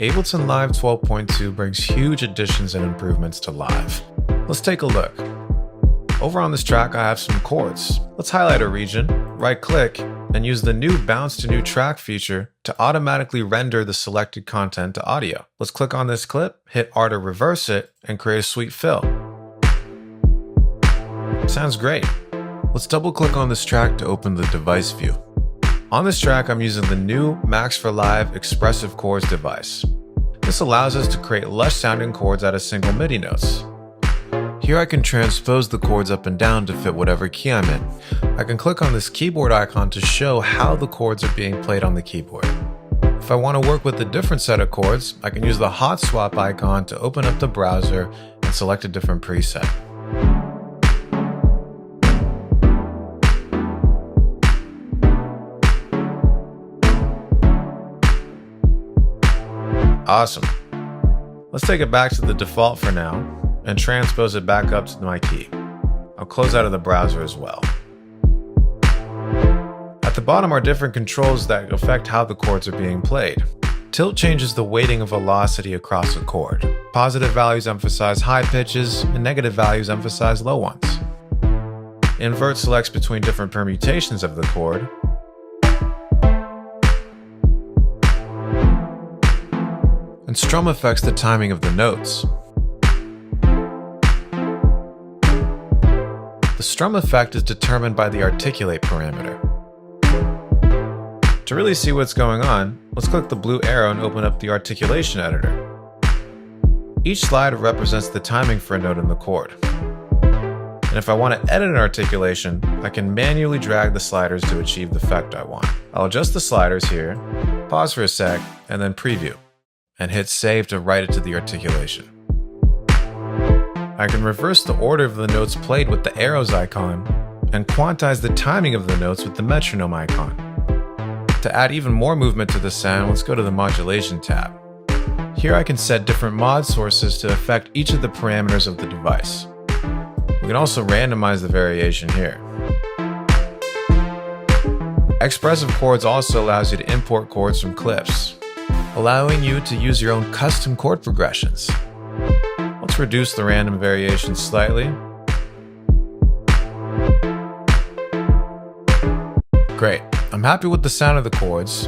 Ableton Live 12.2 brings huge additions and improvements to Live. Let's take a look. Over on this track, I have some chords. Let's highlight a region, right-click, and use the new Bounce to New Track feature to automatically render the selected content to audio. Let's click on this clip, hit R to reverse it, and create a sweet fill. Sounds great. Let's double-click on this track to open the device view. On this track, I'm using the new Max for Live Expressive Chords device. This allows us to create lush-sounding chords out of single MIDI notes. Here I can transpose the chords up and down to fit whatever key I'm in. I can click on this keyboard icon to show how the chords are being played on the keyboard. If I want to work with a different set of chords, I can use the hot swap icon to open up the browser and select a different preset. Awesome. Let's take it back to the default for now and transpose it back up to my key. I'll close out of the browser as well. At the bottom are different controls that affect how the chords are being played. Tilt changes the weighting of velocity across a chord. Positive values emphasize high pitches, and negative values emphasize low ones. Invert selects between different permutations of the chord. And strum affects the timing of the notes. The strum effect is determined by the articulate parameter. To really see what's going on, let's click the blue arrow and open up the articulation editor. Each slider represents the timing for a note in the chord. And if I want to edit an articulation, I can manually drag the sliders to achieve the effect I want. I'll adjust the sliders here, pause for a sec, and then preview, and hit save to write it to the articulation. I can reverse the order of the notes played with the arrows icon and quantize the timing of the notes with the metronome icon. To add even more movement to the sound, let's go to the modulation tab. Here I can set different mod sources to affect each of the parameters of the device. We can also randomize the variation here. Expressive Chords also allows you to import chords from clips, allowing you to use your own custom chord progressions. Let's reduce the random variation slightly. Great, I'm happy with the sound of the chords.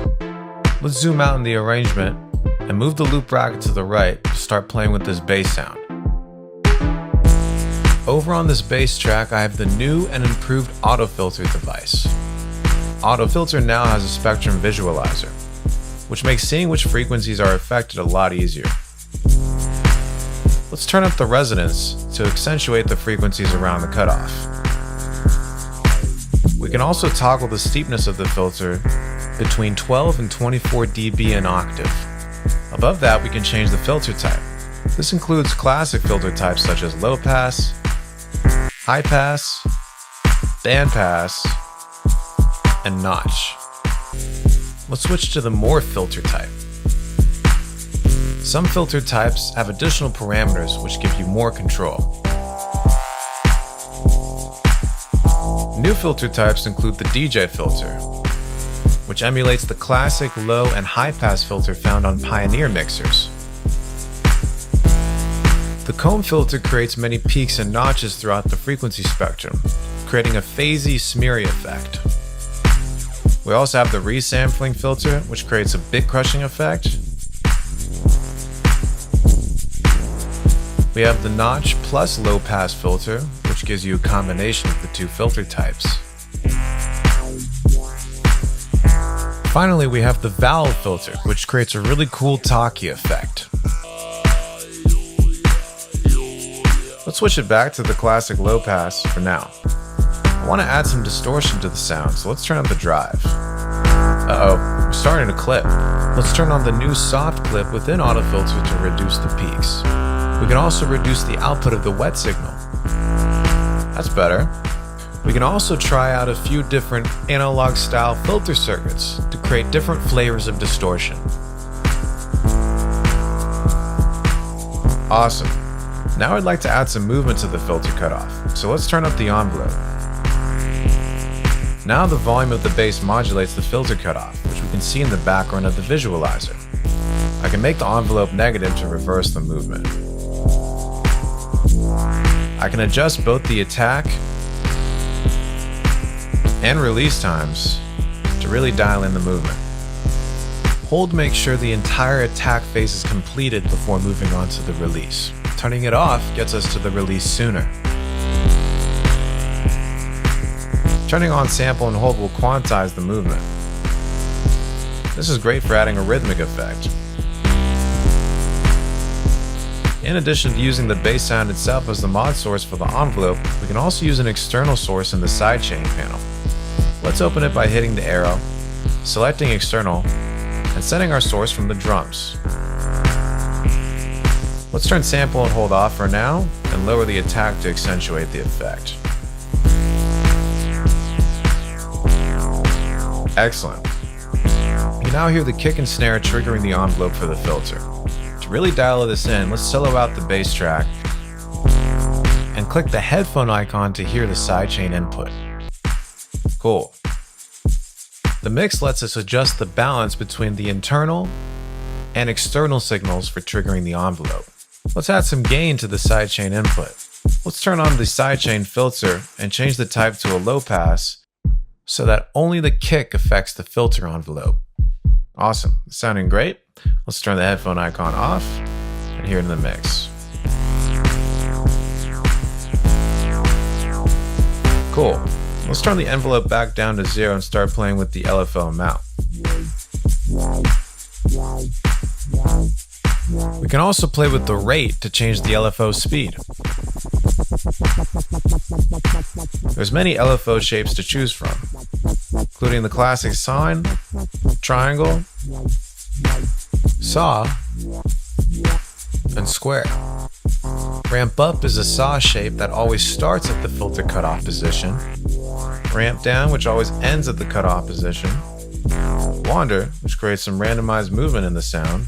Let's zoom out in the arrangement and move the loop bracket to the right to start playing with this bass sound. Over on this bass track, I have the new and improved Auto Filter device. Auto Filter now has a spectrum visualizer, which makes seeing which frequencies are affected a lot easier. Let's turn up the resonance to accentuate the frequencies around the cutoff. We can also toggle the steepness of the filter between 12 and 24 dB an octave. Above that, we can change the filter type. This includes classic filter types such as low pass, high pass, band pass, and notch. Let's switch to the more filter type. Some filter types have additional parameters which give you more control. New filter types include the DJ filter, which emulates the classic low and high pass filter found on Pioneer mixers. The comb filter creates many peaks and notches throughout the frequency spectrum, creating a phasey, smeary effect. We also have the resampling filter, which creates a bit crushing effect. We have the notch plus low pass filter, which gives you a combination of the two filter types. Finally, we have the valve filter, which creates a really cool talkie effect. Let's switch it back to the classic low pass for now. I want to add some distortion to the sound, so let's turn up the drive. Uh-oh, we're starting to clip. Let's turn on the new soft clip within Auto Filter to reduce the peaks. We can also reduce the output of the wet signal. That's better. We can also try out a few different analog style filter circuits to create different flavors of distortion. Awesome. Now I'd like to add some movement to the filter cutoff, so let's turn up the envelope. Now the volume of the bass modulates the filter cutoff, which we can see in the background of the visualizer. I can make the envelope negative to reverse the movement. I can adjust both the attack and release times to really dial in the movement. Hold to make sure the entire attack phase is completed before moving on to the release. Turning it off gets us to the release sooner. Turning on sample and hold will quantize the movement. This is great for adding a rhythmic effect. In addition to using the bass sound itself as the mod source for the envelope, we can also use an external source in the sidechain panel. Let's open it by hitting the arrow, selecting external, and setting our source from the drums. Let's turn sample and hold off for now, and lower the attack to accentuate the effect. Excellent. You now hear the kick and snare triggering the envelope for the filter. To really dial this in, let's solo out the bass track and click the headphone icon to hear the sidechain input. Cool. The mix lets us adjust the balance between the internal and external signals for triggering the envelope. Let's add some gain to the sidechain input. Let's turn on the sidechain filter and change the type to a low pass so that only the kick affects the filter envelope. Awesome, it's sounding great. Let's turn the headphone icon off and hear it in the mix. Cool. Let's turn the envelope back down to 0 and start playing with the LFO amount. We can also play with the rate to change the LFO speed. There's many LFO shapes to choose from, including the classic sine, triangle, saw, and square. Ramp up is a saw shape that always starts at the filter cutoff position. Ramp down, which always ends at the cutoff position. Wander, which creates some randomized movement in the sound.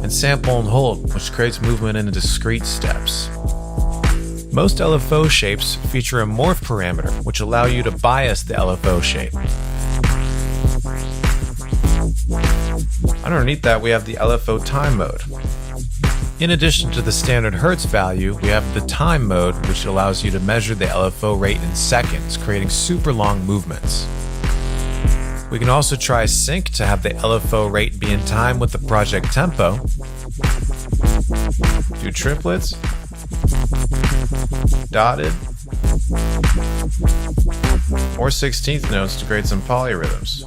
And sample and hold, which creates movement in discrete steps. Most LFO shapes feature a morph parameter, which allow you to bias the LFO shape. Underneath that, we have the LFO time mode. In addition to the standard hertz value, we have the time mode, which allows you to measure the LFO rate in seconds, creating super long movements. We can also try sync to have the LFO rate be in time with the project tempo. Do triplets, dotted, or 16th notes to create some polyrhythms.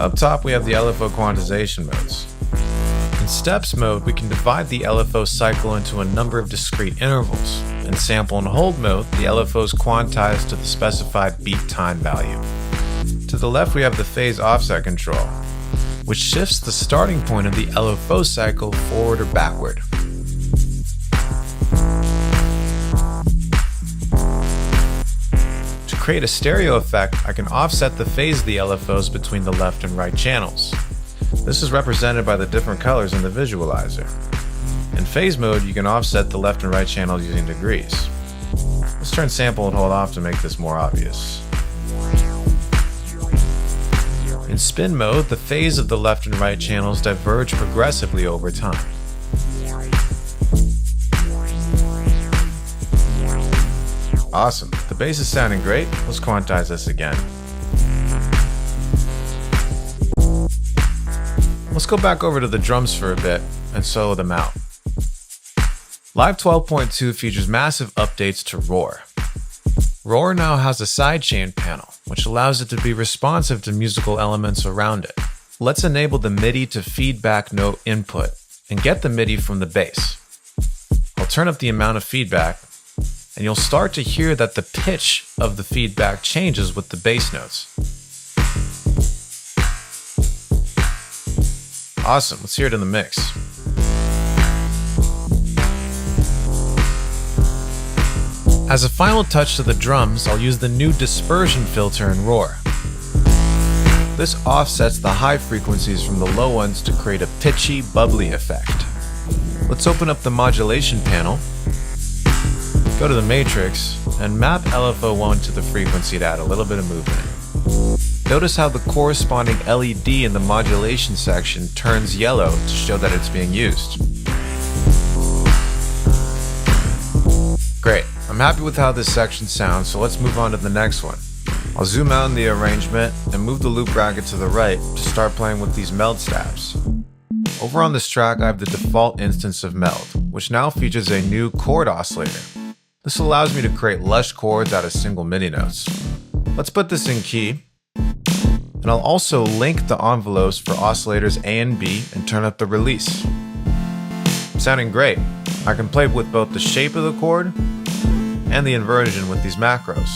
Up top, we have the LFO quantization modes. In steps mode, we can divide the LFO cycle into a number of discrete intervals. In sample and hold mode, the LFO is quantized to the specified beat time value. To the left, we have the phase offset control, which shifts the starting point of the LFO cycle forward or backward. To create a stereo effect, I can offset the phase of the LFOs between the left and right channels. This is represented by the different colors in the visualizer. In phase mode, you can offset the left and right channels using degrees. Let's turn sample and hold off to make this more obvious. In spin mode, the phase of the left and right channels diverge progressively over time. Awesome, the bass is sounding great. Let's quantize this again. Let's go back over to the drums for a bit and solo them out. Live 12.2 features massive updates to Roar. Roar now has a sidechain panel, which allows it to be responsive to musical elements around it. Let's enable the MIDI to feedback note input and get the MIDI from the bass. I'll turn up the amount of feedback, and you'll start to hear that the pitch of the feedback changes with the bass notes. Awesome, let's hear it in the mix. As a final touch to the drums, I'll use the new dispersion filter in Roar. This offsets the high frequencies from the low ones to create a pitchy, bubbly effect. Let's open up the modulation panel, go to the matrix, and map LFO1 to the frequency to add a little bit of movement. Notice how the corresponding LED in the modulation section turns yellow to show that it's being used. Great, I'm happy with how this section sounds, so let's move on to the next one. I'll zoom out in the arrangement and move the loop bracket to the right to start playing with these Meld stabs. Over on this track, I have the default instance of Meld, which now features a new chord oscillator. This allows me to create lush chords out of single MIDI notes. Let's put this in key, and I'll also link the envelopes for oscillators A and B and turn up the release. Sounding great. I can play with both the shape of the chord and the inversion with these macros.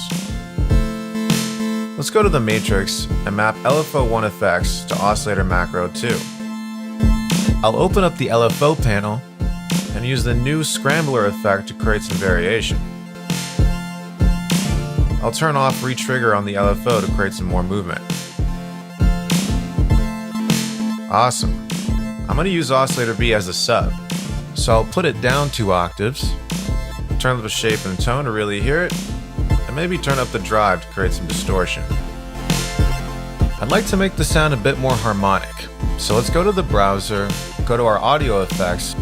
Let's go to the matrix and map LFO1 effects to oscillator macro 2. I'll open up the LFO panel and use the new scrambler effect to create some variation. I'll turn off retrigger on the LFO to create some more movement. Awesome. I'm going to use oscillator B as a sub, so I'll put it down 2 octaves, turn up the shape and tone to really hear it, and maybe turn up the drive to create some distortion. I'd like to make the sound a bit more harmonic, so let's go to the browser, go to our audio effects,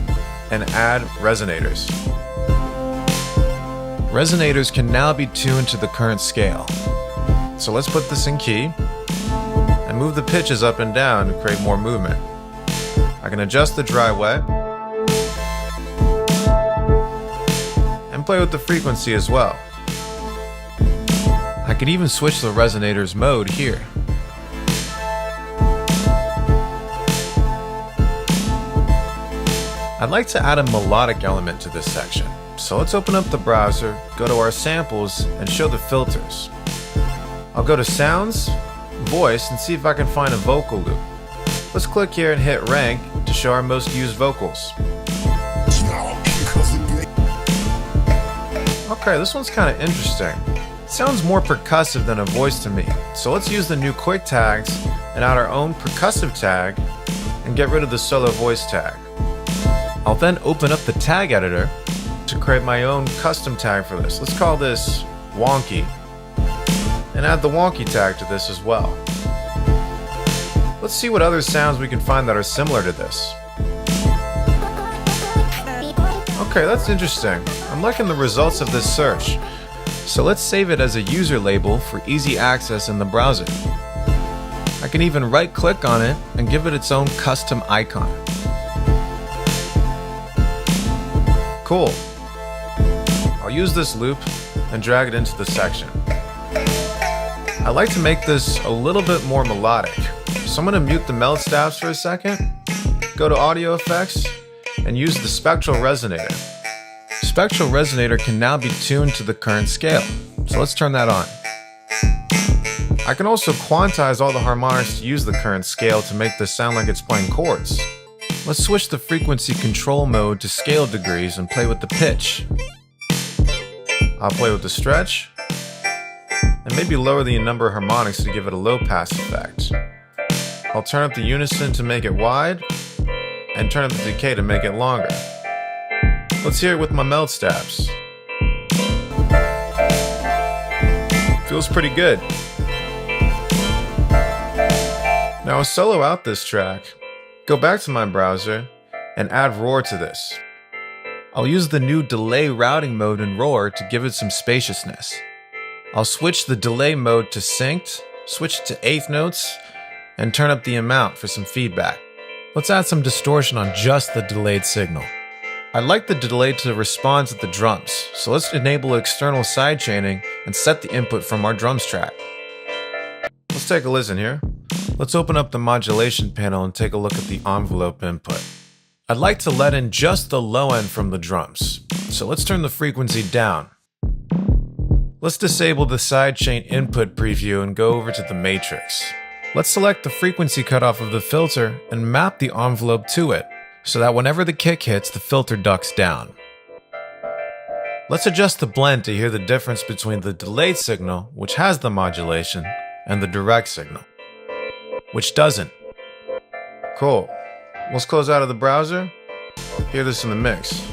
and add Resonators. Resonators can now be tuned to the current scale. So let's put this in key, and move the pitches up and down to create more movement. I can adjust the dry wet, and play with the frequency as well. I could even switch the Resonators mode here. I'd like to add a melodic element to this section, so let's open up the browser, go to our samples, and show the filters. I'll go to Sounds, Voice, and see if I can find a vocal loop. Let's click here and hit Rank to show our most used vocals. Okay, this one's kind of interesting. It sounds more percussive than a voice to me, so let's use the new quick tags and add our own percussive tag and get rid of the solo voice tag. I'll then open up the tag editor to create my own custom tag for this. Let's call this Wonky, and add the Wonky tag to this as well. Let's see what other sounds we can find that are similar to this. Okay, that's interesting. I'm liking the results of this search. So let's save it as a user label for easy access in the browser. I can even right-click on it and give it its own custom icon. Cool. I'll use this loop and drag it into the section. I like to make this a little bit more melodic, so I'm going to mute the Meld stabs for a second, go to Audio Effects, and use the Spectral Resonator. Spectral Resonator can now be tuned to the current scale, so let's turn that on. I can also quantize all the harmonics to use the current scale to make this sound like it's playing chords. Let's switch the frequency control mode to scale degrees and play with the pitch. I'll play with the stretch, and maybe lower the number of harmonics to give it a low pass effect. I'll turn up the unison to make it wide, and turn up the decay to make it longer. Let's hear it with my Meld stabs. Feels pretty good. Now I'll solo out this track, go back to my browser, and add Roar to this. I'll use the new delay routing mode in Roar to give it some spaciousness. I'll switch the delay mode to synced, switch to eighth notes, and turn up the amount for some feedback. Let's add some distortion on just the delayed signal. I'd like the delay to respond to the drums, so let's enable external sidechaining and set the input from our drums track. Let's take a listen here. Let's open up the modulation panel and take a look at the envelope input. I'd like to let in just the low end from the drums, so let's turn the frequency down. Let's disable the sidechain input preview and go over to the matrix. Let's select the frequency cutoff of the filter and map the envelope to it, so that whenever the kick hits, the filter ducks down. Let's adjust the blend to hear the difference between the delayed signal, which has the modulation, and the direct signal, which doesn't. Cool. Let's close out of the browser. Hear this in the mix.